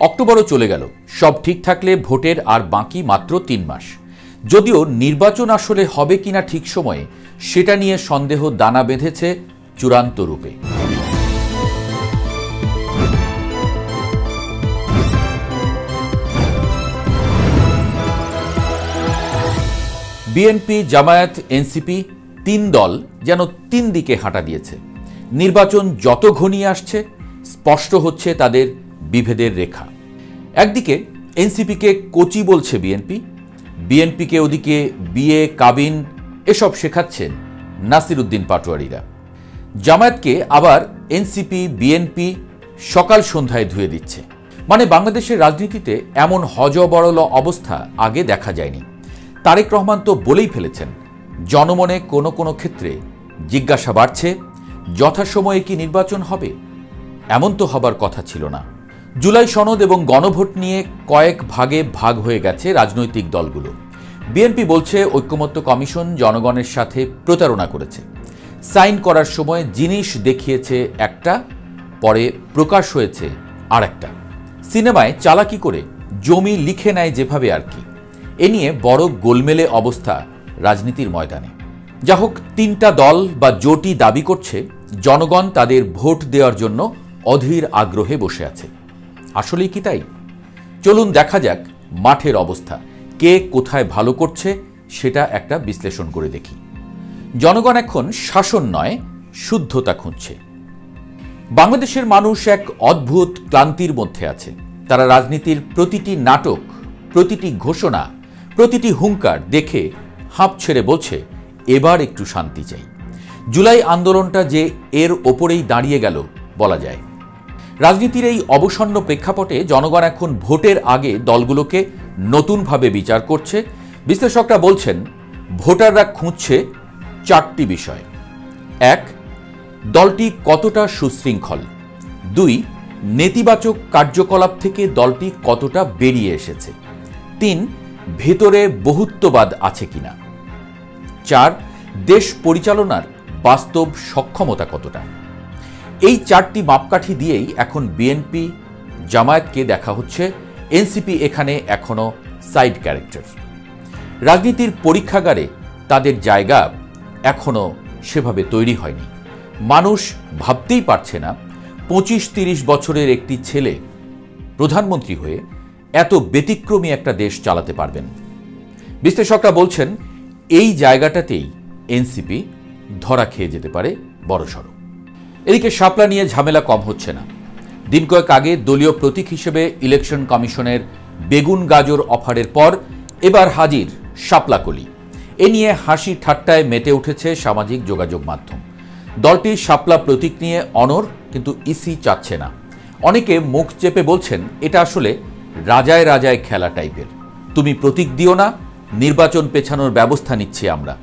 অক্টোবরও চলে গেল, সব ঠিক থাকলে ভোটের আর বাকি মাত্র ৩ মাস। যদিও নির্বাচন আসলে হবে কিনা ঠিক সময়ে সেটা নিয়ে সন্দেহ দানা বেঁধেছে চূড়ান্ত রূপে। বিএনপি, জামায়াত, এনসিপি ৩ দল যেন ৩ দিকে হাঁটা দিয়েছে। নির্বাচন যত ঘনিয়ে আসছে স্পষ্ট হচ্ছে তাদের বিভেদের রেখা। একদিকে এনসিপিকে কোচি বলছে বিএনপি, বিএনপিকে ওদিকে বিয়ে, কাবিন এসব শেখাচ্ছেন নাসির উদ্দিন পাটোয়ারিরা। জামায়াতকে আবার এনসিপি, বিএনপি সকাল সন্ধ্যায় ধুয়ে দিচ্ছে। মানে বাংলাদেশের রাজনীতিতে এমন হযবরল অবস্থা আগে দেখা যায়নি। তারেক রহমান তো বলেই ফেলেছেন, জনমনে কোনো কোনো ক্ষেত্রে জিজ্ঞাসা বাড়ছে, যথাসময়ে কি নির্বাচন হবে? এমন তো হবার কথা ছিল না। জুলাই সনদ এবং গণভোট নিয়ে কয়েক ভাগে ভাগ হয়ে গেছে রাজনৈতিক দলগুলো। বিএনপি বলছে ঐক্যমত্য কমিশন জনগণের সাথে প্রতারণা করেছে, সাইন করার সময় জিনিস দেখিয়েছে একটা, পরে প্রকাশ হয়েছে আর একটা। সিনেমায় চালাকি করে জমি লিখে নেয় যেভাবে আর কি। এ নিয়ে বড় গোলমেলে অবস্থা রাজনীতির ময়দানে। যা হোক, ৩টা দল বা জোটই দাবি করছে জনগণ তাদের ভোট দেওয়ার জন্য অধীর আগ্রহে বসে আছে। আসলেই কি তাই? চলুন দেখা যাক মাঠের অবস্থা, কে কোথায় ভালো করছে সেটা একটা বিশ্লেষণ করে দেখি। জনগণ এখন শাসন নয়, শুদ্ধতা খুঁজছে। বাংলাদেশের মানুষ এক অদ্ভুত ক্লান্তির মধ্যে আছে। তারা রাজনীতির প্রতিটি নাটক, প্রতিটি ঘোষণা, প্রতিটি হুঙ্কার দেখে হাঁপ ছেড়ে বলছে, এবার একটু শান্তি চাই। জুলাই আন্দোলনটা যে এর ওপরেই দাঁড়িয়ে গেল বলা যায়। রাজনীতির এই অবসন্ন প্রেক্ষাপটে জনগণ এখন ভোটের আগে দলগুলোকে নতুনভাবে বিচার করছে। বিশ্লেষকরা বলছেন, ভোটাররা খুঁজছে 4টি বিষয়। 1, দলটি কতটা সুশৃঙ্খল। 2, নেতিবাচক কার্যকলাপ থেকে দলটি কতটা বেরিয়ে এসেছে। 3, ভেতরে বহুত্ববাদ আছে কিনা। 4, দেশ পরিচালনার বাস্তব সক্ষমতা কতটা। এই 4টি মাপকাঠি দিয়েই এখন বিএনপি, জামায়াতকে দেখা হচ্ছে। এনসিপি এখানে এখনো সাইড ক্যারেক্টার। রাজনীতির পরীক্ষাগারে তাদের জায়গা এখনো সেভাবে তৈরি হয়নি। মানুষ ভাবতেই পারছে না 25-30 বছরের একটি ছেলে প্রধানমন্ত্রী হয়ে এত ব্যতিক্রমী একটা দেশ চালাতে পারবেন। বিশ্লেষকরা বলছেন, এই জায়গাটাতেই এনসিপি ধরা খেয়ে যেতে পারে বড়সড়। এদিকে শাপলা নিয়ে ঝামেলা কম হচ্ছে না। দিন কয়েক আগে দলীয় প্রতীক হিসেবে ইলেকশন কমিশনের বেগুন গাজর অফারের পর এবার হাজির শাপলাকলি। এ নিয়ে হাসি ঠাট্টায় মেতে উঠেছে সামাজিক যোগাযোগ মাধ্যম। দলটির শাপলা প্রতীক নিয়ে অনড়, কিন্তু ইসি চাচ্ছে না। অনেকে মুখ চেপে বলছেন, এটা আসলে রাজায় রাজায় খেলা টাইপের, তুমি প্রতীক দিও না, নির্বাচন পেছানোর ব্যবস্থা নিচ্ছি আমরা।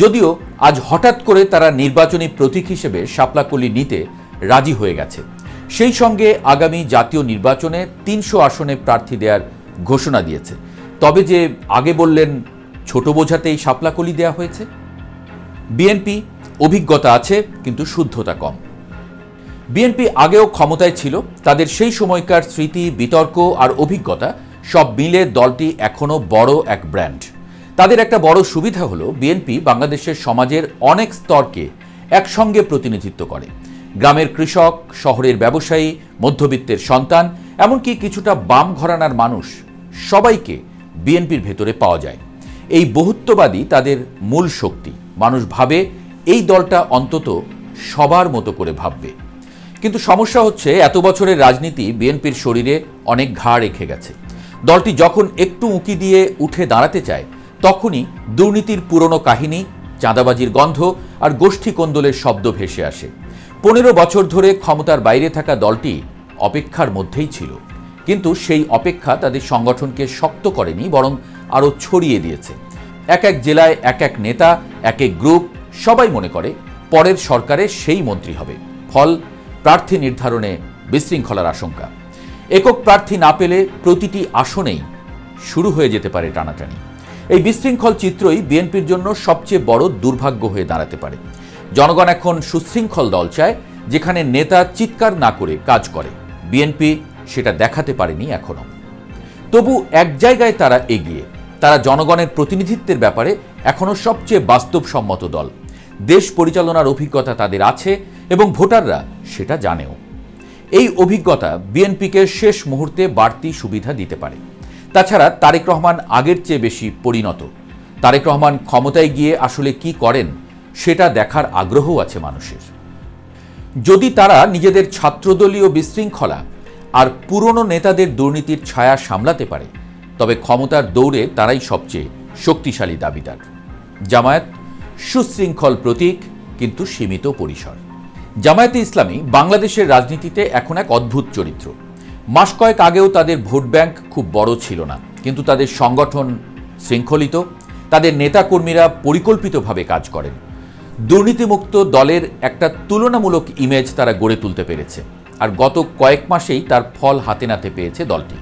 যদিও আজ হঠাৎ করে তারা নির্বাচনী প্রতীক হিসেবে শাপলাকলি নিতে রাজি হয়ে গেছে। সেই সঙ্গে আগামী জাতীয় নির্বাচনে 300 আসনে প্রার্থী দেওয়ার ঘোষণা দিয়েছে। তবে যে আগে বললেন ছোট বোঝাতেই শাপলাকলি দেওয়া হয়েছে। বিএনপি অভিজ্ঞতা আছে, কিন্তু শুদ্ধতা কম। বিএনপি আগেও ক্ষমতায় ছিল, তাদের সেই সময়কার স্মৃতি, বিতর্ক আর অভিজ্ঞতা সব মিলে দলটি এখনো বড় এক ব্র্যান্ড। তাদের একটা বড় সুবিধা হলো বিএনপি বাংলাদেশের সমাজের অনেক স্তরকে একসঙ্গে প্রতিনিধিত্ব করে। গ্রামের কৃষক, শহরের ব্যবসায়ী, মধ্যবিত্তের সন্তান, এমনকি কিছুটা বাম ঘরানার মানুষ, সবাইকে বিএনপির ভেতরে পাওয়া যায়। এই বহুত্ববাদী তাদের মূল শক্তি। মানুষ ভাবে এই দলটা অন্তত সবার মতো করে ভাববে। কিন্তু সমস্যা হচ্ছে, এত বছরের রাজনীতি বিএনপির শরীরে অনেক ঘা রেখে গেছে। দলটি যখন একটু উঁকি দিয়ে উঠে দাঁড়াতে চায়, তখনই দুর্নীতির পুরনো কাহিনী, চাঁদাবাজির গন্ধ আর গোষ্ঠী কোন্দলের শব্দ ভেসে আসে। 15 বছর ধরে ক্ষমতার বাইরে থাকা দলটি অপেক্ষার মধ্যেই ছিল, কিন্তু সেই অপেক্ষা তাদের সংগঠনকে শক্ত করেনি, বরং আরও ছড়িয়ে দিয়েছে। এক এক জেলায় এক এক নেতা, এক এক গ্রুপ, সবাই মনে করে পরের সরকারে সেই মন্ত্রী হবে। ফল, প্রার্থী নির্ধারণে বিশৃঙ্খলার আশঙ্কা। একক প্রার্থী না পেলে প্রতিটি আসনেই শুরু হয়ে যেতে পারে টানাটানি। এই বিশৃঙ্খল চিত্রই বিএনপির জন্য সবচেয়ে বড় দুর্ভাগ্য হয়ে দাঁড়াতে পারে। জনগণ এখন সুশৃঙ্খল দল চায়, যেখানে নেতা চিৎকার না করে কাজ করে। বিএনপি সেটা দেখাতে পারেনি এখনো। তবু এক জায়গায় তারা এগিয়ে, তারা জনগণের প্রতিনিধিত্বের ব্যাপারে এখনো সবচেয়ে বাস্তবসম্মত দল। দেশ পরিচালনার অভিজ্ঞতা তাদের আছে এবং ভোটাররা সেটা জানেও। এই অভিজ্ঞতা বিএনপিকে শেষ মুহূর্তে বাড়তি সুবিধা দিতে পারে। তাছাড়া তারেক রহমান আগের চেয়ে বেশি পরিণত। তারেক রহমান ক্ষমতায় গিয়ে আসলে কি করেন সেটা দেখার আগ্রহও আছে মানুষের। যদি তারা নিজেদের ছাত্রদলীয় বিশৃঙ্খলা আর পুরনো নেতাদের দুর্নীতির ছায়া সামলাতে পারে, তবে ক্ষমতার দৌড়ে তারাই সবচেয়ে শক্তিশালী দাবিদার। জামায়াত সুশৃঙ্খল প্রতীক, কিন্তু সীমিত পরিসর। জামায়াতে ইসলামী বাংলাদেশের রাজনীতিতে এখন এক অদ্ভুত চরিত্র। মাস কয়েক আগেও তাদের ভোট ব্যাংক খুব বড় ছিল না, কিন্তু তাদের সংগঠন শৃঙ্খলিত, তাদের নেতাকর্মীরা পরিকল্পিতভাবে কাজ করেন। দুর্নীতিমুক্ত দলের একটা তুলনামূলক ইমেজ তারা গড়ে তুলতে পেরেছে, আর গত কয়েক মাসেই তার ফল হাতে নাতে পেয়েছে দলটি।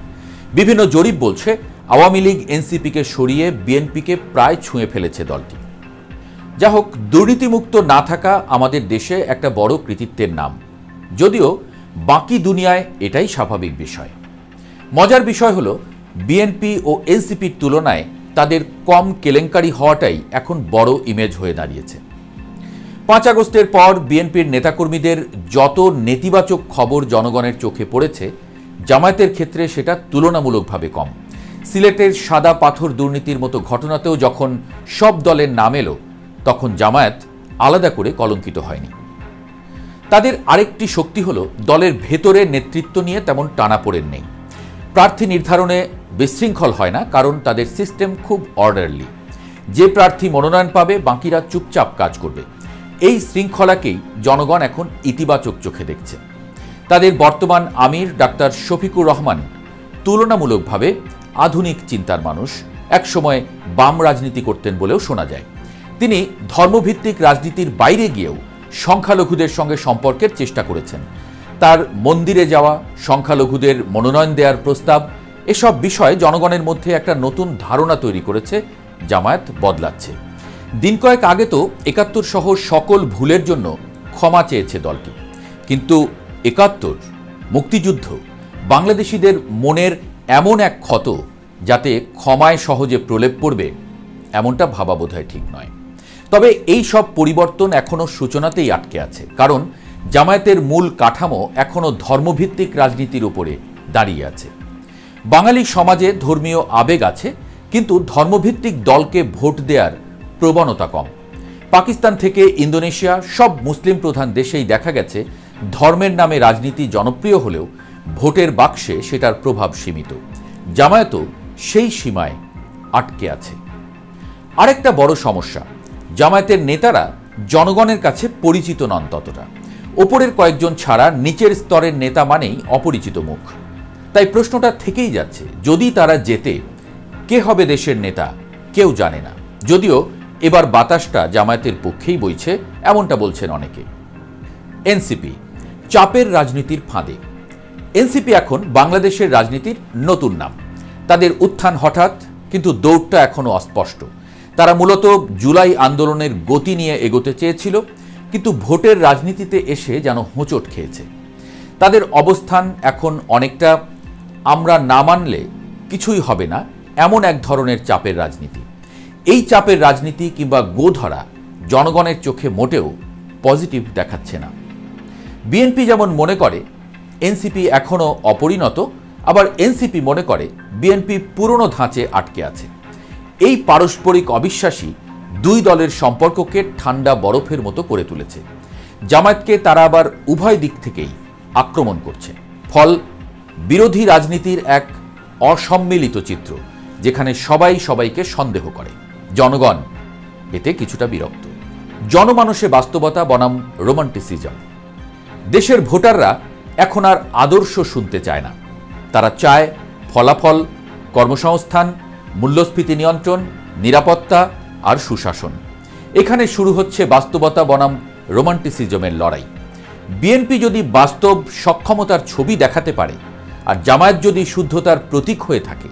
বিভিন্ন জরিপ বলছে আওয়ামী লীগ এনসিপিকে সরিয়ে বিএনপিকে প্রায় ছুঁয়ে ফেলেছে দলটি। যা হোক, দুর্নীতিমুক্ত না থাকা আমাদের দেশে একটা বড় কৃতিত্বের নাম, যদিও বাকি দুনিয়ায় এটাই স্বাভাবিক বিষয়। মজার বিষয় হলো বিএনপি ও এনসিপির তুলনায় তাদের কম কেলেঙ্কারি হওয়াটাই এখন বড় ইমেজ হয়ে দাঁড়িয়েছে। 5 আগস্টের পর বিএনপির নেতাকর্মীদের যত নেতিবাচক খবর জনগণের চোখে পড়েছে, জামায়াতের ক্ষেত্রে সেটা তুলনামূলকভাবে কম। সিলেটের সাদা পাথর দুর্নীতির মতো ঘটনাতেও যখন সব দলের নাম এলো, তখন জামায়াত আলাদা করে কলঙ্কিত হয়নি। তাদের আরেকটি শক্তি হলো দলের ভেতরে নেতৃত্ব নিয়ে তেমন টানাপোড়েন নেই। প্রার্থী নির্ধারণে বিশৃঙ্খল হয় না, কারণ তাদের সিস্টেম খুব অর্ডারলি। যে প্রার্থী মনোনয়ন পাবে, বাকিরা চুপচাপ কাজ করবে। এই শৃঙ্খলাকেই জনগণ এখন ইতিবাচক চোখে দেখছে। তাদের বর্তমান আমির ডাক্তার শফিকুর রহমান তুলনামূলকভাবে আধুনিক চিন্তার মানুষ। একসময় বাম রাজনীতি করতেন বলেও শোনা যায়। তিনি ধর্মভিত্তিক রাজনীতির বাইরে গিয়েও সংখ্যালঘুদের সঙ্গে সম্পর্কের চেষ্টা করেছেন। তার মন্দিরে যাওয়া, সংখ্যালঘুদের মনোনয়ন দেওয়ার প্রস্তাব, এসব বিষয়ে জনগণের মধ্যে একটা নতুন ধারণা তৈরি করেছে। জামায়াত বদলাচ্ছে। দিন কয়েক আগে তো ৭১ সহ সকল ভুলের জন্য ক্ষমা চেয়েছে দলটি, কিন্তু ৭১, মুক্তিযুদ্ধ, বাংলাদেশিদের মনের এমন এক ক্ষত যাতে ক্ষমায় সহজে প্রলেপ পড়বে, এমনটা ভাবা বোধহয় ঠিক নয়। তবে এই সব পরিবর্তন এখনও সূচনাতেই আটকে আছে, কারণ জামায়াতের মূল কাঠামো এখনও ধর্মভিত্তিক রাজনীতির উপরে দাঁড়িয়ে আছে। বাঙালি সমাজে ধর্মীয় আবেগ আছে, কিন্তু ধর্মভিত্তিক দলকে ভোট দেওয়ার প্রবণতা কম। পাকিস্তান থেকে ইন্দোনেশিয়া, সব মুসলিম প্রধান দেশেই দেখা গেছে ধর্মের নামে রাজনীতি জনপ্রিয় হলেও ভোটের বাক্সে সেটার প্রভাব সীমিত। জামায়াতও সেই সীমায় আটকে আছে। আরেকটা বড় সমস্যা, জামায়াতের নেতারা জনগণের কাছে পরিচিত নন ততটা। ওপরের কয়েকজন ছাড়া নিচের স্তরের নেতা মানেই অপরিচিত মুখ। তাই প্রশ্নটা থেকেই যাচ্ছে, যদি তারা জেতে, কে হবে দেশের নেতা কেউ জানে না। যদিও এবার বাতাসটা জামায়াতের পক্ষেই বইছে, এমনটা বলছেন অনেকে। এনসিপি চাপের রাজনীতির ফাঁদে। এনসিপি এখন বাংলাদেশের রাজনীতির নতুন নাম। তাদের উত্থান হঠাৎ, কিন্তু দৌড়টা এখনো অস্পষ্ট। তারা মূলত জুলাই আন্দোলনের গতি নিয়ে এগোতে চেয়েছিল, কিন্তু ভোটের রাজনীতিতে এসে যেন হোঁচট খেয়েছে। তাদের অবস্থান এখন অনেকটা আমরা না মানলে কিছুই হবে না, এমন এক ধরনের চাপের রাজনীতি। এই চাপের রাজনীতি কিংবা গোধরা জনগণের চোখে মোটেও পজিটিভ দেখাচ্ছে না। বিএনপি যেমন মনে করে এনসিপি এখনও অপরিণত, আবার এনসিপি মনে করে বিএনপি পুরনো ধাঁচে আটকে আছে। এই পারস্পরিক অবিশ্বাসী দুই দলের সম্পর্ককে ঠান্ডা বরফের মতো করে তুলেছে। জামায়াতকে তারা আবার উভয় দিক থেকেই আক্রমণ করছে। ফল বিরোধী রাজনীতির এক অসম্মিলিত চিত্র, যেখানে সবাই সবাইকে সন্দেহ করে। জনগণ এতে কিছুটা বিরক্ত। জনমানসে বাস্তবতা বনাম রোমান্টিসিজম। দেশের ভোটাররা এখন আর আদর্শ শুনতে চায় না। তারা চায় ফলাফল, কর্মসংস্থান, মূল্যস্ফীতি নিয়ন্ত্রণ, নিরাপত্তা আর সুশাসন। এখানে শুরু হচ্ছে বাস্তবতা বনাম রোমান্টিসিজমের লড়াই। বিএনপি যদি বাস্তব সক্ষমতার ছবি দেখাতে পারে আর জামায়াত যদি শুদ্ধতার প্রতীক হয়ে থাকে,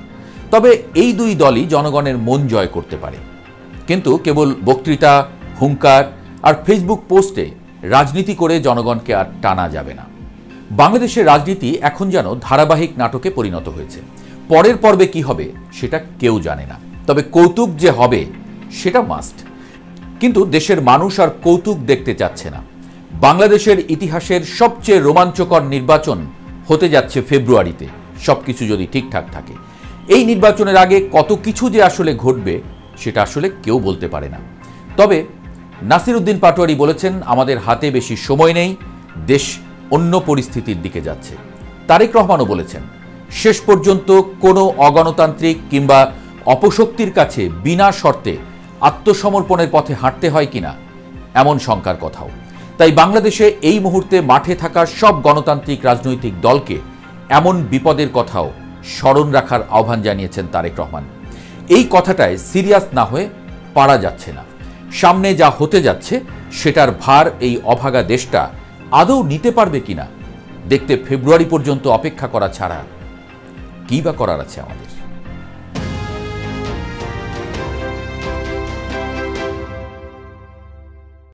তবে এই দুই দলই জনগণের মন জয় করতে পারে। কিন্তু কেবল বক্তৃতা, হুঙ্কার আর ফেসবুক পোস্টে রাজনীতি করে জনগণকে আর টানা যাবে না। বাংলাদেশের রাজনীতি এখন যেন ধারাবাহিক নাটকে পরিণত হয়েছে। পরের পর্বে কি হবে সেটা কেউ জানে না, তবে কৌতুক যে হবে সেটা মাস্ট। কিন্তু দেশের মানুষ আর কৌতুক দেখতে চাচ্ছে না। বাংলাদেশের ইতিহাসের সবচেয়ে রোমাঞ্চকর নির্বাচন হতে যাচ্ছে ফেব্রুয়ারিতে, সবকিছু যদি ঠিকঠাক থাকে। এই নির্বাচনের আগে কত কিছু যে আসলে ঘটবে সেটা আসলে কেউ বলতে পারে না। তবে নাসির উদ্দিন পাটোয়ারি বলেছেন, আমাদের হাতে বেশি সময় নেই, দেশ অন্য পরিস্থিতির দিকে যাচ্ছে। তারেক রহমানও বলেছেন, শেষ পর্যন্ত কোনো অগণতান্ত্রিক কিংবা অপশক্তির কাছে বিনা শর্তে আত্মসমর্পণের পথে হাঁটতে হয় কিনা এমন শঙ্কার কথাও। তাই বাংলাদেশে এই মুহূর্তে মাঠে থাকা সব গণতান্ত্রিক রাজনৈতিক দলকে এমন বিপদের কথাও স্মরণ রাখার আহ্বান জানিয়েছেন তারেক রহমান। এই কথাটায় সিরিয়াস না হয়ে পারা যাচ্ছে না। সামনে যা হতে যাচ্ছে সেটার ভার এই অভাগা দেশটা আদৌ নিতে পারবে কিনা দেখতে ফেব্রুয়ারি পর্যন্ত অপেক্ষা করা ছাড়া কী বা করার আছে আমাদের।